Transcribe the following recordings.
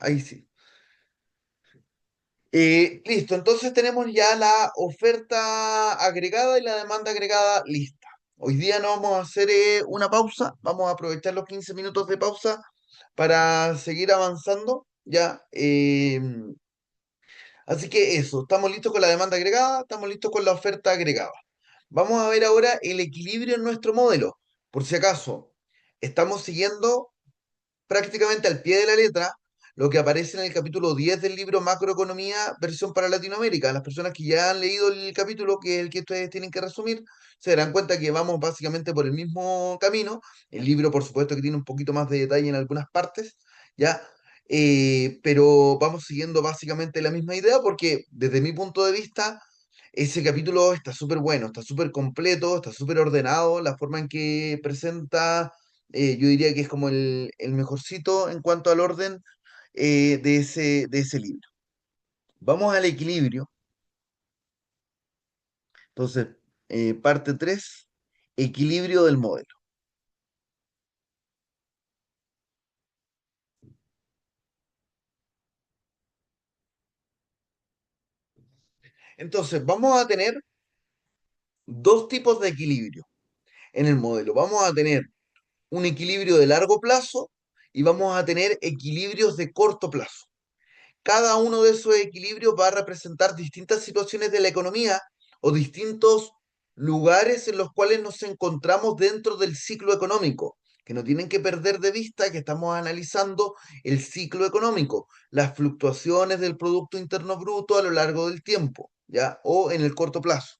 Ahí sí. Listo, entonces tenemos ya la oferta agregada y la demanda agregada lista. Hoy día no vamos a hacer una pausa, vamos a aprovechar los 15 minutos de pausa para seguir avanzando, ¿ya? Así que eso, estamos listos con la demanda agregada, estamos listos con la oferta agregada. Vamos a ver ahora el equilibrio en nuestro modelo. Por si acaso, estamos siguiendo prácticamente al pie de la letra lo que aparece en el capítulo 10 del libro Macroeconomía, versión para Latinoamérica. Las personas que ya han leído el capítulo, que es el que ustedes tienen que resumir, se darán cuenta que vamos básicamente por el mismo camino. El libro, por supuesto, que tiene un poquito más de detalle en algunas partes, ¿ya? Pero vamos siguiendo básicamente la misma idea porque desde mi punto de vista, ese capítulo está súper bueno, está súper completo, está súper ordenado, la forma en que presenta yo diría que es como el mejorcito en cuanto al orden de ese libro. Vamos al equilibrio. Entonces, parte 3 equilibrio del modelo. Entonces, vamos a tener dos tipos de equilibrio en el modelo. Vamos a tener un equilibrio de largo plazo y vamos a tener equilibrios de corto plazo. Cada uno de esos equilibrios va a representar distintas situaciones de la economía o distintos lugares en los cuales nos encontramos dentro del ciclo económico, que no tienen que perder de vista que estamos analizando el ciclo económico, las fluctuaciones del Producto Interno Bruto a lo largo del tiempo, ¿ya? O en el corto plazo.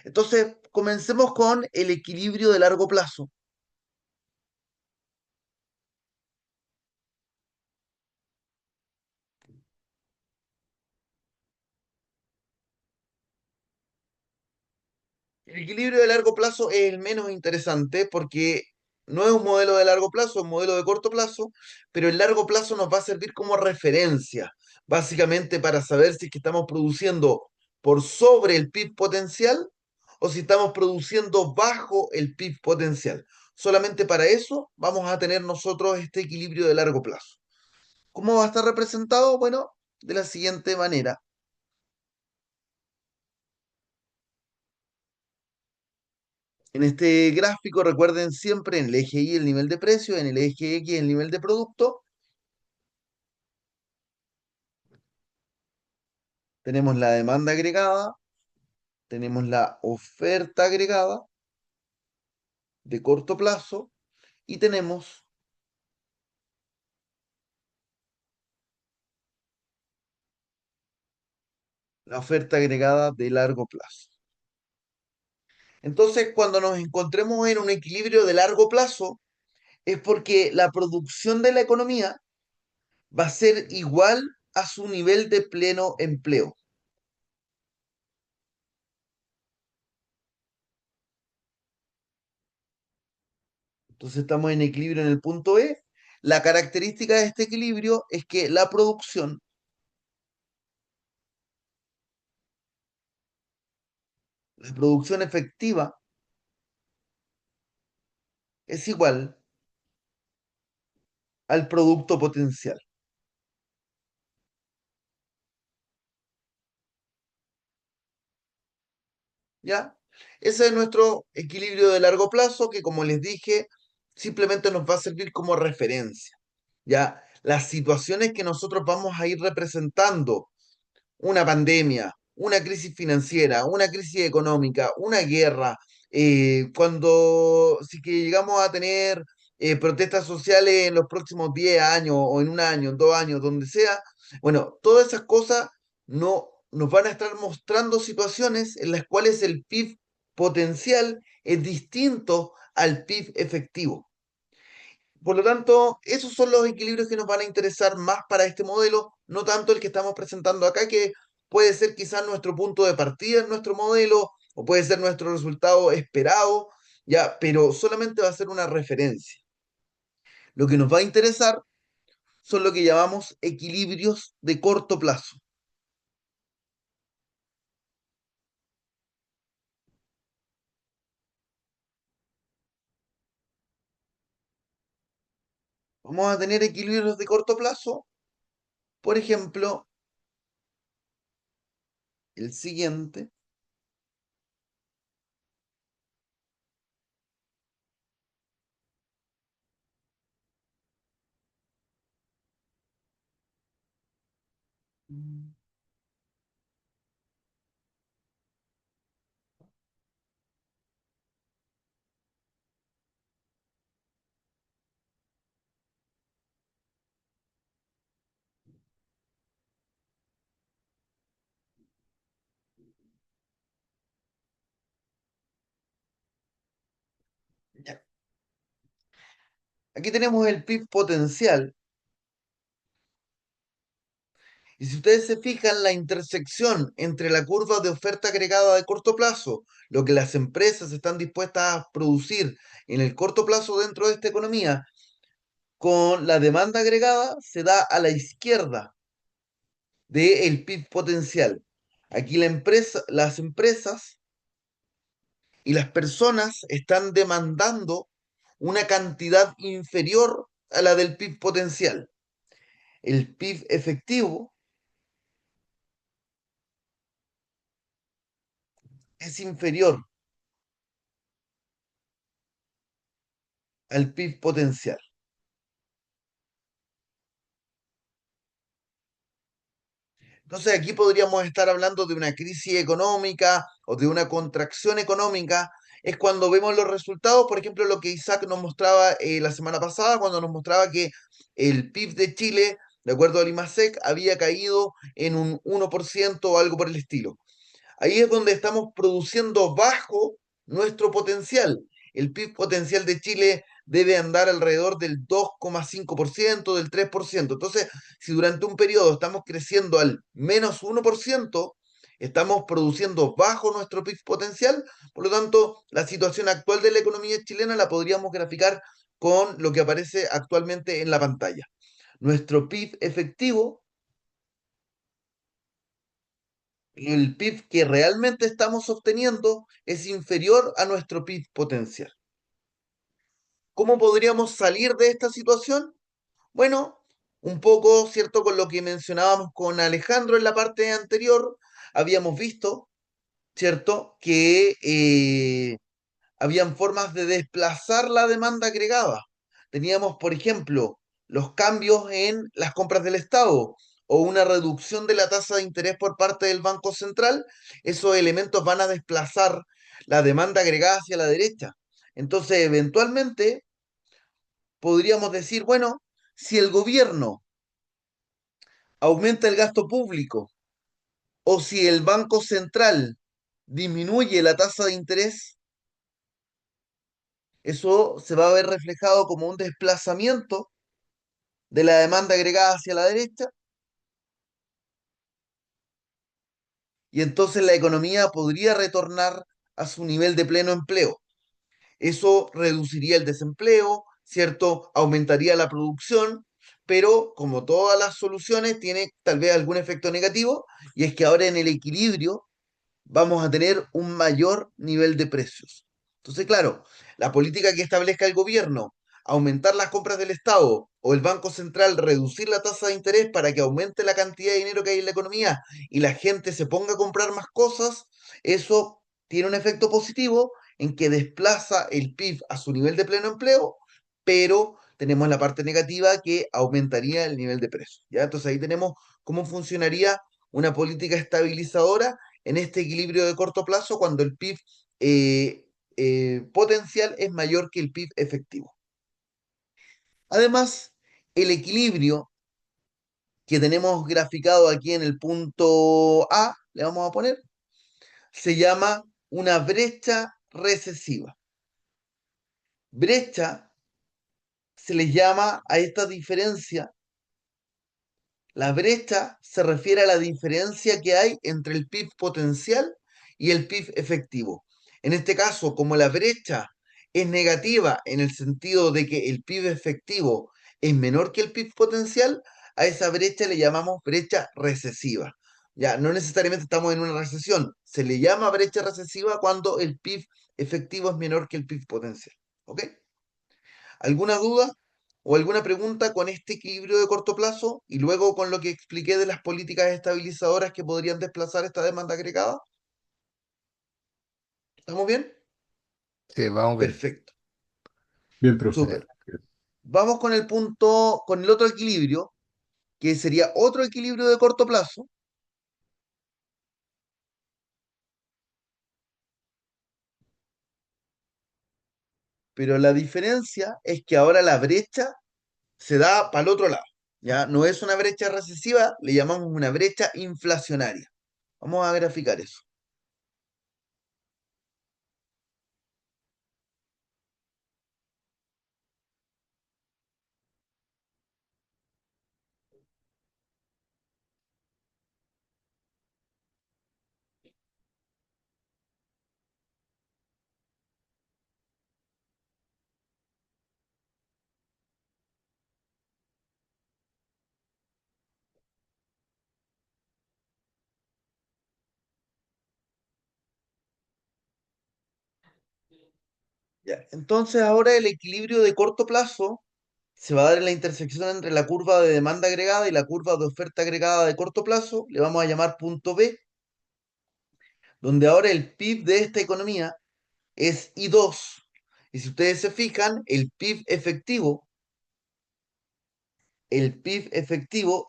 Entonces, comencemos con el equilibrio de largo plazo. El equilibrio de largo plazo es el menos interesante porque no es un modelo de largo plazo, es un modelo de corto plazo, pero el largo plazo nos va a servir como referencia, básicamente para saber si es que estamos produciendo por sobre el PIB potencial o si estamos produciendo bajo el PIB potencial. Solamente para eso vamos a tener nosotros este equilibrio de largo plazo. ¿Cómo va a estar representado? Bueno, de la siguiente manera. En este gráfico recuerden siempre en el eje Y el nivel de precio, en el eje X el nivel de producto. Tenemos la demanda agregada, tenemos la oferta agregada de corto plazo y tenemos la oferta agregada de largo plazo. Entonces, cuando nos encontremos en un equilibrio de largo plazo, es porque la producción de la economía va a ser igual a su nivel de pleno empleo. Entonces estamos en equilibrio en el punto E. La característica de este equilibrio es que la producción efectiva es igual al producto potencial, ¿ya? Ese es nuestro equilibrio de largo plazo que, como les dije, simplemente nos va a servir como referencia, ¿ya? Las situaciones que nosotros vamos a ir representando, una pandemia, una crisis financiera, una crisis económica, una guerra, cuando si que llegamos a tener protestas sociales en los próximos 10 años o en un año, en 2 años, donde sea, bueno, todas esas cosas no nos van a estar mostrando situaciones en las cuales el PIB potencial es distinto al PIB efectivo. Por lo tanto, esos son los equilibrios que nos van a interesar más para este modelo, no tanto el que estamos presentando acá, que puede ser quizás nuestro punto de partida en nuestro modelo, o puede ser nuestro resultado esperado, ya, pero solamente va a ser una referencia. Lo que nos va a interesar son lo que llamamos equilibrios de corto plazo. Vamos a tener equilibrios de corto plazo Por ejemplo, el siguiente. Ya. Aquí tenemos el PIB potencial. Y si ustedes se fijan, la intersección entre la curva de oferta agregada de corto plazo, lo que las empresas están dispuestas a producir en el corto plazo dentro de esta economía, con la demanda agregada, se da a la izquierda del PIB potencial. Aquí las empresas y las personas están demandando una cantidad inferior a la del PIB potencial. El PIB efectivo es inferior al PIB potencial. Entonces aquí podríamos estar hablando de una crisis económica o de una contracción económica. Es cuando vemos los resultados, por ejemplo, lo que Isaac nos mostraba la semana pasada, cuando nos mostraba que el PIB de Chile, de acuerdo al IMASEC, había caído en un 1% o algo por el estilo. Ahí es donde estamos produciendo bajo nuestro potencial. El PIB potencial de Chile debe andar alrededor del 2,5%, del 3%. Entonces, si durante un periodo estamos creciendo al menos 1%, estamos produciendo bajo nuestro PIB potencial. Por lo tanto, la situación actual de la economía chilena la podríamos graficar con lo que aparece actualmente en la pantalla. Nuestro PIB efectivo, el PIB que realmente estamos obteniendo es inferior a nuestro PIB potencial. ¿Cómo podríamos salir de esta situación? Bueno, un poco, ¿cierto? Con lo que mencionábamos con Alejandro en la parte anterior, habíamos visto, ¿cierto? Que habían formas de desplazar la demanda agregada. Teníamos, por ejemplo, los cambios en las compras del Estado o una reducción de la tasa de interés por parte del Banco Central. Esos elementos van a desplazar la demanda agregada hacia la derecha. Entonces, eventualmente, podríamos decir, bueno, si el gobierno aumenta el gasto público o si el Banco Central disminuye la tasa de interés, eso se va a ver reflejado como un desplazamiento de la demanda agregada hacia la derecha y entonces la economía podría retornar a su nivel de pleno empleo. Eso reduciría el desempleo, ¿cierto? Aumentaría la producción, pero como todas las soluciones tiene tal vez algún efecto negativo y es que ahora en el equilibrio vamos a tener un mayor nivel de precios. Entonces, claro, la política que establezca el gobierno, aumentar las compras del Estado o el Banco Central, reducir la tasa de interés para que aumente la cantidad de dinero que hay en la economía y la gente se ponga a comprar más cosas, eso tiene un efecto positivo en que desplaza el PIB a su nivel de pleno empleo, pero tenemos la parte negativa que aumentaría el nivel de precios. ¿Ya? Entonces ahí tenemos cómo funcionaría una política estabilizadora en este equilibrio de corto plazo cuando el PIB potencial es mayor que el PIB efectivo. Además, el equilibrio que tenemos graficado aquí en el punto A, le vamos a poner, se llama una brecha recesiva. Brecha se le llama a esta diferencia. La brecha se refiere a la diferencia que hay entre el PIB potencial y el PIB efectivo. En este caso, como la brecha es negativa en el sentido de que el PIB efectivo es menor que el PIB potencial, a esa brecha le llamamos brecha recesiva. Ya, no necesariamente estamos en una recesión, se le llama brecha recesiva cuando el PIB efectivo es menor que el PIB potencial. ¿Ok? ¿Alguna duda? ¿O alguna pregunta con este equilibrio de corto plazo y luego con lo que expliqué de las políticas estabilizadoras que podrían desplazar esta demanda agregada? ¿Estamos bien? Sí, vamos bien. Perfecto, Bien, profe. súper. Vamos con el punto, con el otro equilibrio, que sería otro equilibrio de corto plazo, pero la diferencia es que ahora la brecha se da para el otro lado. Ya no es una brecha recesiva, le llamamos una brecha inflacionaria. Vamos a graficar eso. Ya. Entonces ahora el equilibrio de corto plazo se va a dar en la intersección entre la curva de demanda agregada y la curva de oferta agregada de corto plazo. Le vamos a llamar punto B, donde ahora el PIB de esta economía es I2. Y si ustedes se fijan, el PIB efectivo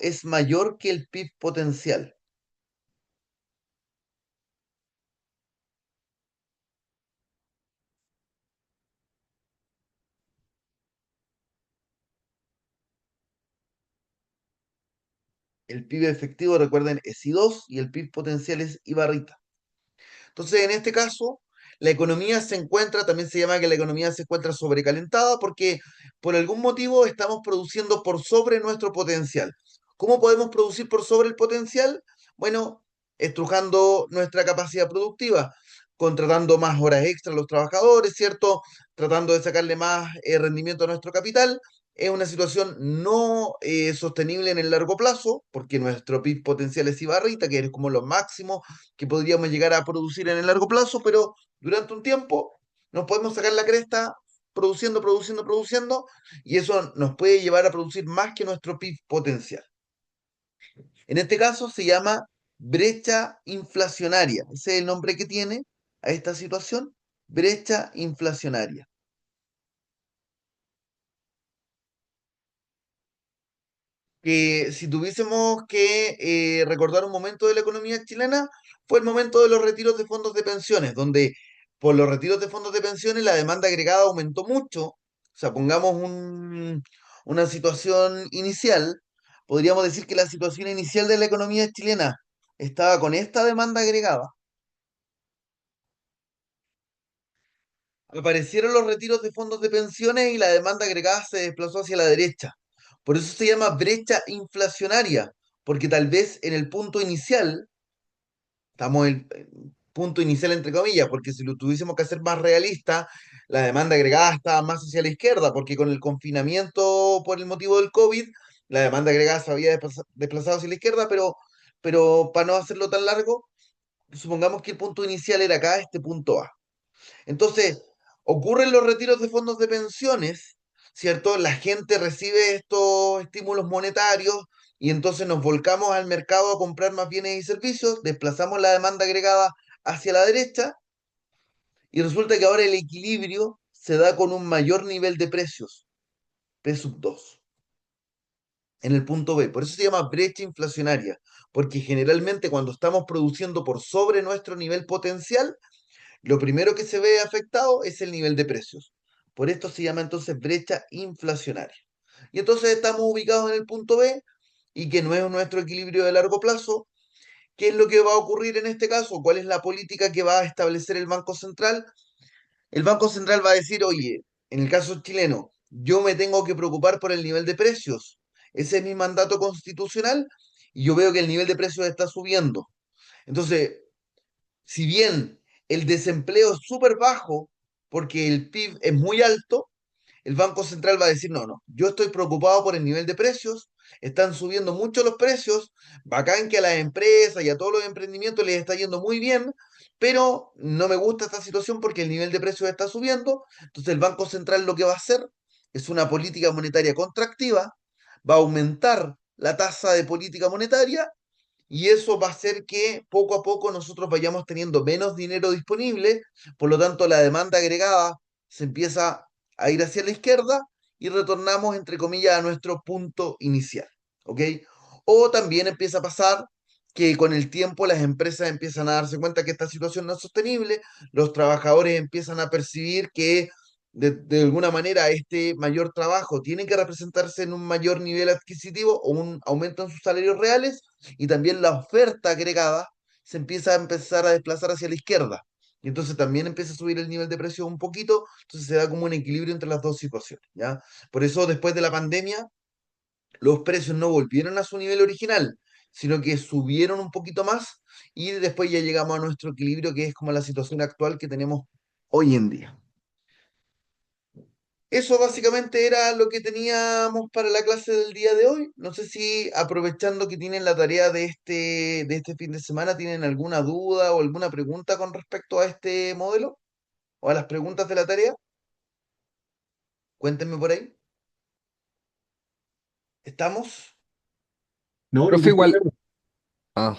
es mayor que el PIB potencial. El PIB efectivo, recuerden, es I2 y el PIB potencial es I barrita. Entonces, en este caso, la economía se encuentra, también se llama que la economía se encuentra sobrecalentada porque por algún motivo estamos produciendo por sobre nuestro potencial. ¿Cómo podemos producir por sobre el potencial? Bueno, estrujando nuestra capacidad productiva, contratando más horas extra a los trabajadores, ¿cierto? Tratando de sacarle más rendimiento a nuestro capital. Es una situación no sostenible en el largo plazo, porque nuestro PIB potencial es Ibarrita, que es como lo máximo que podríamos llegar a producir en el largo plazo, pero durante un tiempo nos podemos sacar la cresta produciendo, produciendo, produciendo, y eso nos puede llevar a producir más que nuestro PIB potencial. En este caso se llama brecha inflacionaria. Ese es el nombre que tiene a esta situación, brecha inflacionaria. Que si tuviésemos que recordar un momento de la economía chilena, fue el momento de los retiros de fondos de pensiones, donde por los retiros de fondos de pensiones la demanda agregada aumentó mucho. O sea, pongamos una situación inicial, podríamos decir que la situación inicial de la economía chilena estaba con esta demanda agregada. Aparecieron los retiros de fondos de pensiones y la demanda agregada se desplazó hacia la derecha. Por eso se llama brecha inflacionaria, porque tal vez en el punto inicial, estamos en el punto inicial entre comillas, porque si lo tuviésemos que hacer más realista, la demanda agregada estaba más hacia la izquierda, porque con el confinamiento por el motivo del COVID, la demanda agregada se había desplazado hacia la izquierda, pero para no hacerlo tan largo, supongamos que el punto inicial era acá, este punto A. Entonces, ocurren los retiros de fondos de pensiones, ¿cierto? La gente recibe estos estímulos monetarios y entonces nos volcamos al mercado a comprar más bienes y servicios, desplazamos la demanda agregada hacia la derecha y resulta que ahora el equilibrio se da con un mayor nivel de precios, P sub 2 en el punto B. Por eso se llama brecha inflacionaria, porque generalmente cuando estamos produciendo por sobre nuestro nivel potencial, lo primero que se ve afectado es el nivel de precios. Por esto se llama entonces brecha inflacionaria. Y entonces estamos ubicados en el punto B y que no es nuestro equilibrio de largo plazo. ¿Qué es lo que va a ocurrir en este caso? ¿Cuál es la política que va a establecer el Banco Central? El Banco Central va a decir, oye, en el caso chileno, yo me tengo que preocupar por el nivel de precios. Ese es mi mandato constitucional y yo veo que el nivel de precios está subiendo. Entonces, si bien el desempleo es súper bajo porque el PIB es muy alto, el Banco Central va a decir, no, no, yo estoy preocupado por el nivel de precios, están subiendo mucho los precios, bacán que a las empresas y a todos los emprendimientos les está yendo muy bien, pero no me gusta esta situación porque el nivel de precios está subiendo, entonces el Banco Central lo que va a hacer es una política monetaria contractiva, va a aumentar la tasa de política monetaria y eso va a hacer que poco a poco nosotros vayamos teniendo menos dinero disponible, por lo tanto la demanda agregada se empieza a ir hacia la izquierda y retornamos, entre comillas, a nuestro punto inicial, ¿ok? O también empieza a pasar que con el tiempo las empresas empiezan a darse cuenta que esta situación no es sostenible, los trabajadores empiezan a percibir que de alguna manera este mayor trabajo tiene que representarse en un mayor nivel adquisitivo o un aumento en sus salarios reales y también la oferta agregada se empieza a empezar a desplazar hacia la izquierda. Y entonces también empieza a subir el nivel de precio un poquito, entonces se da como un equilibrio entre las dos situaciones, ¿ya? Por eso después de la pandemia los precios no volvieron a su nivel original, sino que subieron un poquito más y después ya llegamos a nuestro equilibrio, que es como la situación actual que tenemos hoy en día. Eso básicamente era lo que teníamos para la clase del día de hoy. No sé si aprovechando que tienen la tarea de este fin de semana, tienen alguna duda o alguna pregunta con respecto a este modelo o a las preguntas de la tarea. Cuéntenme por ahí. ¿Estamos? No, Profe, ningún igual, problema. ah,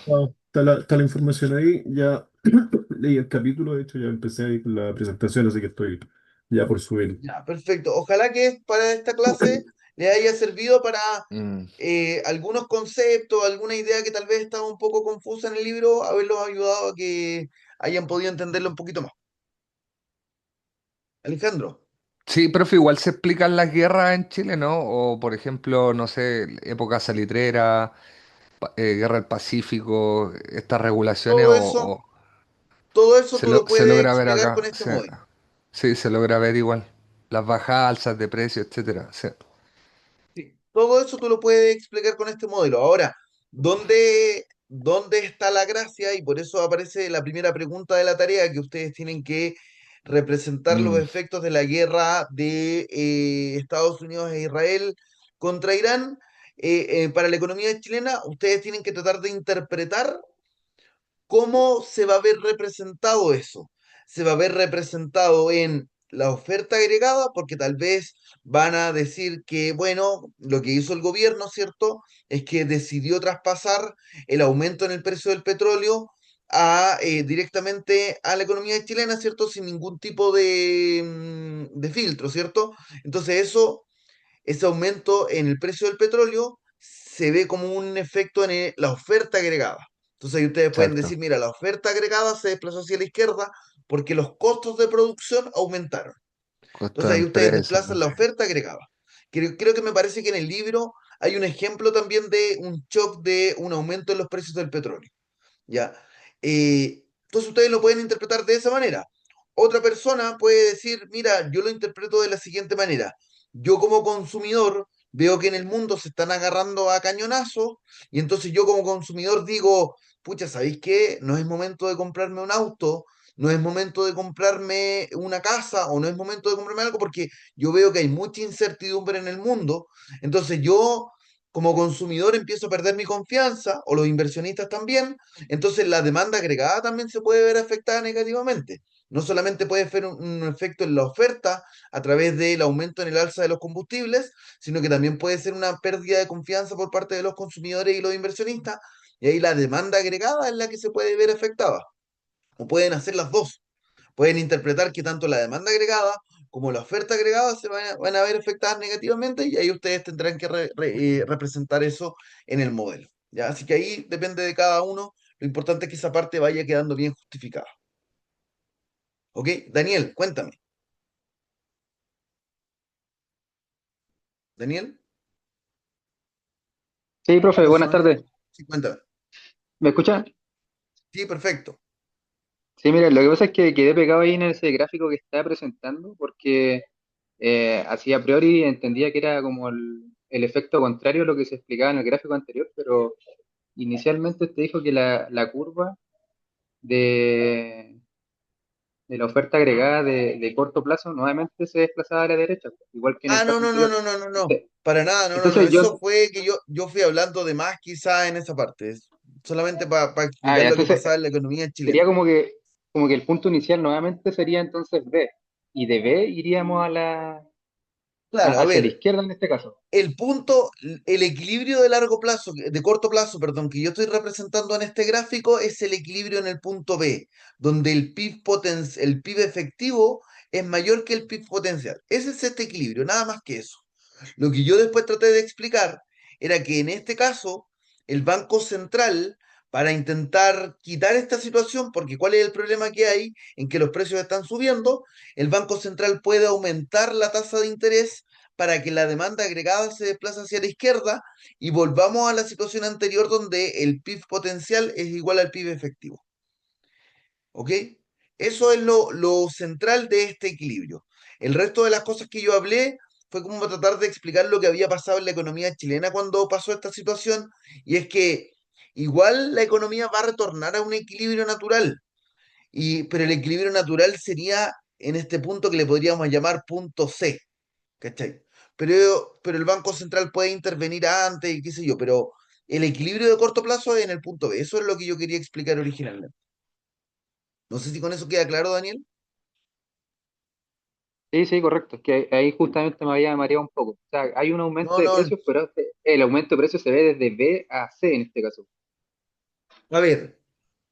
Está la información ahí. Ya leí el capítulo, de hecho, ya empecé ahí con la presentación, así que estoy ya por subir. Ya, perfecto. Ojalá que para esta clase le haya servido para mm, algunos conceptos, alguna idea que tal vez estaba un poco confusa en el libro, haberlos ayudado a que hayan podido entenderlo un poquito más. Alejandro. sí, profe, igual se explican las guerras en Chile, ¿no? O, por ejemplo, no sé, época salitrera, guerra del Pacífico, estas regulaciones, Todo eso, o todo eso tú lo se puedes logra ver explicar con acá. este Sí, modelo. sí, se logra ver igual. Las bajadas, alzas de precios, etcétera. Sí. Sí. Todo eso tú lo puedes explicar con este modelo. Ahora, ¿dónde está la gracia? Y por eso aparece la primera pregunta de la tarea, que ustedes tienen que representar los Mm, efectos de la guerra de Estados Unidos e Israel contra Irán. Para la economía chilena, ustedes tienen que tratar de interpretar ¿cómo se va a ver representado eso? Se va a ver representado en la oferta agregada, porque tal vez van a decir que, bueno, lo que hizo el gobierno, ¿cierto? Es que decidió traspasar el aumento en el precio del petróleo directamente a la economía chilena, ¿cierto? Sin ningún tipo de filtro, ¿cierto? Entonces ese aumento en el precio del petróleo se ve como un efecto en la oferta agregada. Entonces ahí ustedes pueden decir, exacto. mira, la oferta agregada se desplazó hacia la izquierda porque los costos de producción aumentaron. Costo Entonces de ahí ustedes empresa. desplazan la oferta agregada. Creo que me parece que en el libro hay un ejemplo también de un shock de un aumento en los precios del petróleo. ¿Ya? Entonces ustedes lo pueden interpretar de esa manera. Otra persona puede decir, mira, yo lo interpreto de la siguiente manera. Yo como consumidor veo que en el mundo se están agarrando a cañonazos y entonces yo como consumidor digo, pucha, ¿sabéis qué? No es momento de comprarme un auto, no es momento de comprarme una casa o no es momento de comprarme algo porque yo veo que hay mucha incertidumbre en el mundo. Entonces yo como consumidor empiezo a perder mi confianza o los inversionistas también, entonces la demanda agregada también se puede ver afectada negativamente. No solamente puede ser un efecto en la oferta a través del aumento en el alza de los combustibles, sino que también puede ser una pérdida de confianza por parte de los consumidores y los inversionistas, y ahí la demanda agregada es la que se puede ver afectada. O pueden hacer las dos. Pueden interpretar que tanto la demanda agregada como la oferta agregada van a ver afectadas negativamente y ahí ustedes tendrán que representar eso en el modelo. ¿Ya? Así que ahí depende de cada uno. Lo importante es que esa parte vaya quedando bien justificada. ¿Ok? Daniel, cuéntame. Daniel, Sí, profe, ¿aló, buenas sonando? tardes. Sí, cuéntame. ¿Me escucha? Sí, perfecto. Sí, mire, lo que pasa es que quedé pegado ahí en ese gráfico que estaba presentando porque así a priori entendía que era como el efecto contrario a lo que se explicaba en el gráfico anterior, pero inicialmente te dijo que la curva de, de la oferta agregada de corto plazo nuevamente se desplazaba a la derecha, igual que en el Ah, no, caso no, no, anterior. no, no, no, no. Ente- Para nada, no, no, no. Entonces Eso yo, fue que yo fui hablando de más quizá en esa parte. Solamente para explicar ya, lo que entonces pasaba en la economía chilena. sería como que el punto inicial nuevamente sería entonces B, y de B iríamos a la Claro, a hacia la ver, izquierda en este caso. el punto, el equilibrio de largo plazo, de corto plazo, perdón, que yo estoy representando en este gráfico es el equilibrio en el punto B, donde el PIB efectivo es mayor que el PIB potencial. Ese es este equilibrio, nada más que eso. Lo que yo después traté de explicar era que en este caso, el Banco Central, para intentar quitar esta situación, porque ¿cuál es el problema que hay? En que los precios están subiendo, el Banco Central puede aumentar la tasa de interés para que la demanda agregada se desplace hacia la izquierda y volvamos a la situación anterior donde el PIB potencial es igual al PIB efectivo. ¿Ok? Eso es lo central de este equilibrio. El resto de las cosas que yo hablé fue como tratar de explicar lo que había pasado en la economía chilena cuando pasó esta situación, y es que igual la economía va a retornar a un equilibrio natural, pero el equilibrio natural sería en este punto que le podríamos llamar punto C, ¿cachai? Pero el Banco Central puede intervenir antes y qué sé yo, pero el equilibrio de corto plazo es en el punto B. Eso es lo que yo quería explicar originalmente. No sé si con eso queda claro, Daniel. Sí, sí, correcto. Es que ahí justamente me había mareado un poco. O sea, hay un No, aumento de no, precios, pero el aumento de precios se ve desde B a C en este caso. a ver,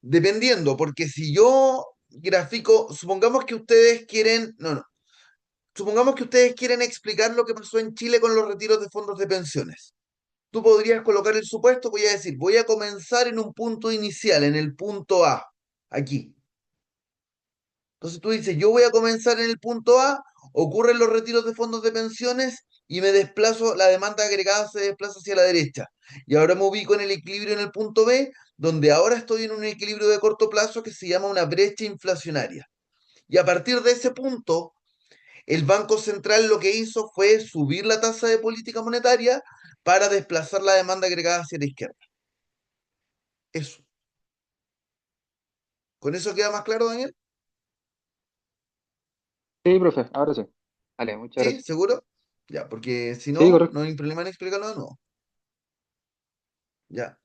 dependiendo, porque si yo grafico, supongamos que ustedes quieren, no, no, supongamos que ustedes quieren explicar lo que pasó en Chile con los retiros de fondos de pensiones. Tú podrías colocar el supuesto, voy a decir, voy a comenzar en un punto inicial, en el punto A, aquí. Entonces tú dices, yo voy a comenzar en el punto A, ocurren los retiros de fondos de pensiones y me desplazo, la demanda agregada se desplaza hacia la derecha. Y ahora me ubico en el equilibrio en el punto B, donde ahora estoy en un equilibrio de corto plazo que se llama una brecha inflacionaria. Y a partir de ese punto, el Banco Central lo que hizo fue subir la tasa de política monetaria para desplazar la demanda agregada hacia la izquierda. Eso. ¿Con eso queda más claro, Daniel? Sí, profe, ahora sí. Vale, muchas ¿Sí? gracias. ¿Seguro? Ya, porque si Sí, no, correcto. no hay problema en explicarlo de nuevo. Ya.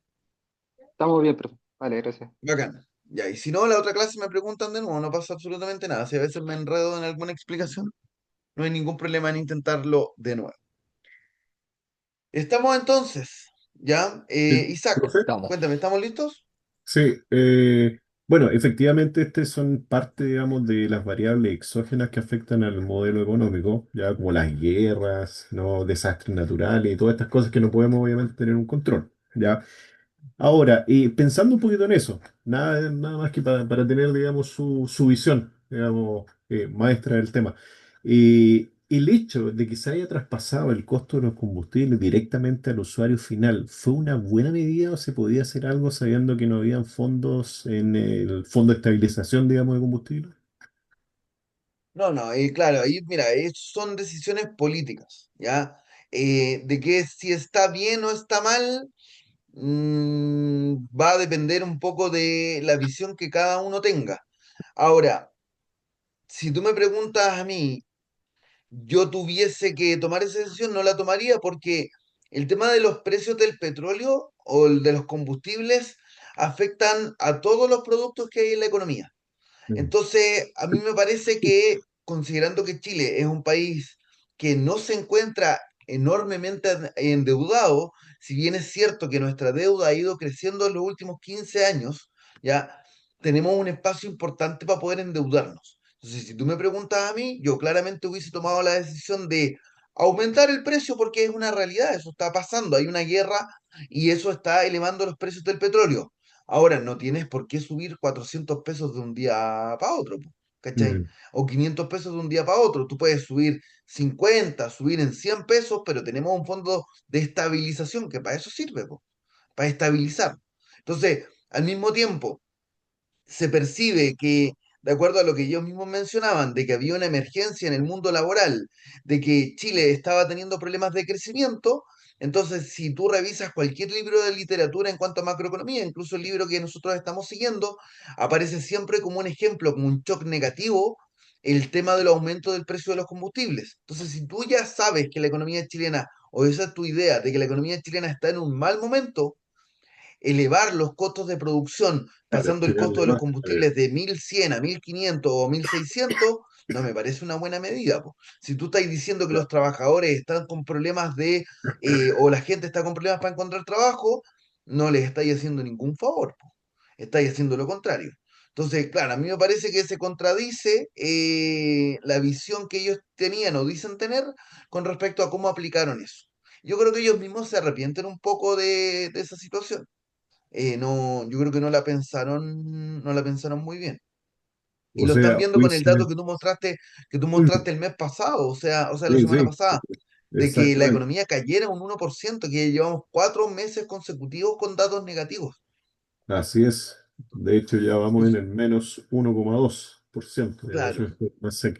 Estamos bien, profe. Vale, gracias. Bacán. Ya, y si no, la otra clase me preguntan de nuevo, no pasa absolutamente nada. Si a veces me enredo en alguna explicación, no hay ningún problema en intentarlo de nuevo. Estamos entonces, ¿ya? Sí, Isaac, profe. Estamos. cuéntame, ¿estamos listos? Sí, bueno, efectivamente, estas son parte, digamos, de las variables exógenas que afectan al modelo económico, ya como las guerras, ¿no? Desastres naturales y todas estas cosas que no podemos, obviamente, tener un control, ¿ya? Ahora, y pensando un poquito en eso, nada más que para tener, digamos, su visión, digamos, maestra del tema. Y el hecho de que se haya traspasado el costo de los combustibles directamente al usuario final, ¿fue una buena medida o se podía hacer algo sabiendo que no habían fondos en el fondo de estabilización, digamos, de combustible? No, no, claro, ahí, mira, son decisiones políticas, ¿ya? De que si está bien o está mal, va a depender un poco de la visión que cada uno tenga. Ahora, si tú me preguntas a mí, yo tuviese que tomar esa decisión, no la tomaría porque el tema de los precios del petróleo o el de los combustibles afectan a todos los productos que hay en la economía. Mm, Entonces, a mí me parece que, considerando que Chile es un país que no se encuentra enormemente endeudado, si bien es cierto que nuestra deuda ha ido creciendo en los últimos 15 años, ya tenemos un espacio importante para poder endeudarnos. Entonces, si tú me preguntas a mí, yo claramente hubiese tomado la decisión de aumentar el precio porque es una realidad, eso está pasando, hay una guerra y eso está elevando los precios del petróleo. Ahora, no tienes por qué subir 400 pesos de un día para otro, po, ¿cachai? mm, O 500 pesos de un día para otro. Tú puedes subir 50, subir en 100 pesos, pero tenemos un fondo de estabilización que para eso sirve, po, para estabilizar. Entonces, al mismo tiempo, se percibe que, de acuerdo a lo que ellos mismos mencionaban, de que había una emergencia en el mundo laboral, de que Chile estaba teniendo problemas de crecimiento, entonces si tú revisas cualquier libro de literatura en cuanto a macroeconomía, incluso el libro que nosotros estamos siguiendo, aparece siempre como un ejemplo, como un shock negativo, el tema del aumento del precio de los combustibles. Entonces, si tú ya sabes que la economía chilena, o esa es tu idea, de que la economía chilena está en un mal momento, elevar los costos de producción, Claro, pasando el costo tirarle de los más todavía. combustibles de 1.100 a 1.500 o 1.600, no me parece una buena medida, po. Si tú estás diciendo que los Claro. trabajadores están con problemas o la gente está con problemas para encontrar trabajo, no les estáis haciendo ningún favor, po. Estáis haciendo lo contrario. Entonces, claro, a mí me parece que se contradice la visión que ellos tenían o dicen tener con respecto a cómo aplicaron eso. Yo creo que ellos mismos se arrepienten un poco de esa situación. No, yo creo que no la pensaron muy bien. Y O lo están sea, viendo con el dato hubiese... que tú mostraste el mes pasado, o sea, la Sí, semana sí, pasada, de que la exactamente. economía cayera un 1%, que llevamos 4 meses consecutivos con datos negativos. Así es. De hecho, ya vamos en Y el menos 1,2%. Ya eso claro, es más sec.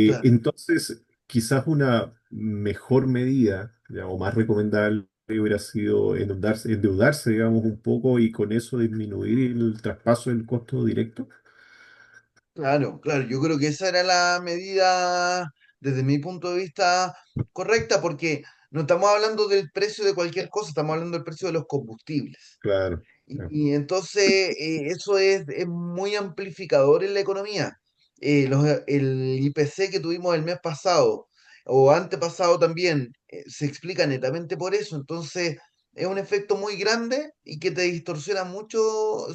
claro. Entonces, quizás una mejor medida, ya, o más recomendable hubiera sido endeudarse, digamos, un poco y con eso disminuir el traspaso del costo directo. Claro, claro, yo creo que esa era la medida, desde mi punto de vista, correcta, porque no estamos hablando del precio de cualquier cosa, estamos hablando del precio de los combustibles. Claro. Y entonces eso es muy amplificador en la economía. El IPC que tuvimos el mes pasado o antepasado también se explica netamente por eso. Entonces es un efecto muy grande y que te distorsiona mucho,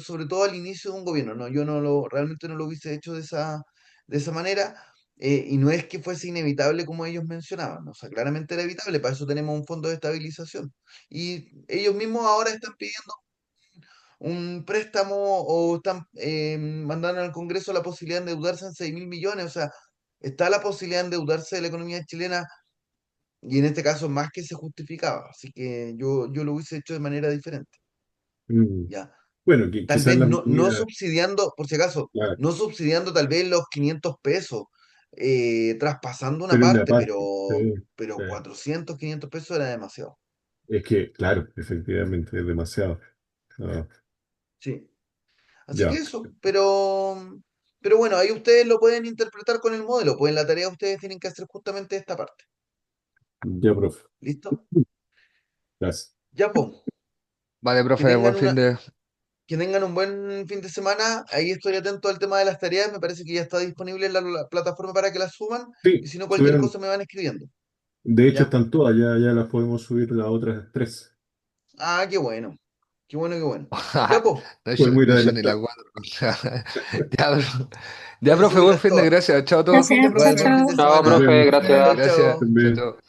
sobre todo al inicio de un gobierno. No, yo realmente no lo hubiese hecho de esa manera. Y no es que fuese inevitable como ellos mencionaban, o sea, claramente era evitable, para eso tenemos un fondo de estabilización. Y ellos mismos ahora están pidiendo un préstamo o están mandando al Congreso la posibilidad de endeudarse en 6.000 millones. O sea, está la posibilidad de endeudarse de la economía chilena y en este caso más que se justificaba. Así que yo lo hubiese hecho de manera diferente. Mm. ¿Ya? Bueno, Tal quizás vez la no medida, subsidiando, por si acaso, claro, no subsidiando tal vez los 500 pesos, traspasando una pero una parte, parte. Sí. pero 400 500 pesos era demasiado. Es que, claro, efectivamente, es demasiado. Ah, Sí. Así que ya, eso, pero bueno, ahí ustedes lo pueden interpretar con el modelo, pues en la tarea ustedes tienen que hacer justamente esta parte. ya, profe. ¿Listo? Gracias. Ya, pues, Vale, que profe, buen tengan fin una, de... que tengan un buen fin de semana. Ahí estoy atento al tema de las tareas, me parece que ya está disponible en la plataforma para que las suban, y Sí, si no, cualquier subieron, cosa me van escribiendo. de hecho ¿Ya? están todas, ya las podemos subir las otras tres. Ah, qué bueno, qué bueno, qué bueno. Ya, pues, No, Fue muy no son ni las adelantado. cuatro. Ya, ya, pueden profe, buen subirlas fin de todas. gracias. Chao a todos. Gracias, chao, Igual, buen fin chao. de Chao, semana. Nos profe, vemos. gracias. Chao, Gracias. chao. Estén Chao, bien. chao.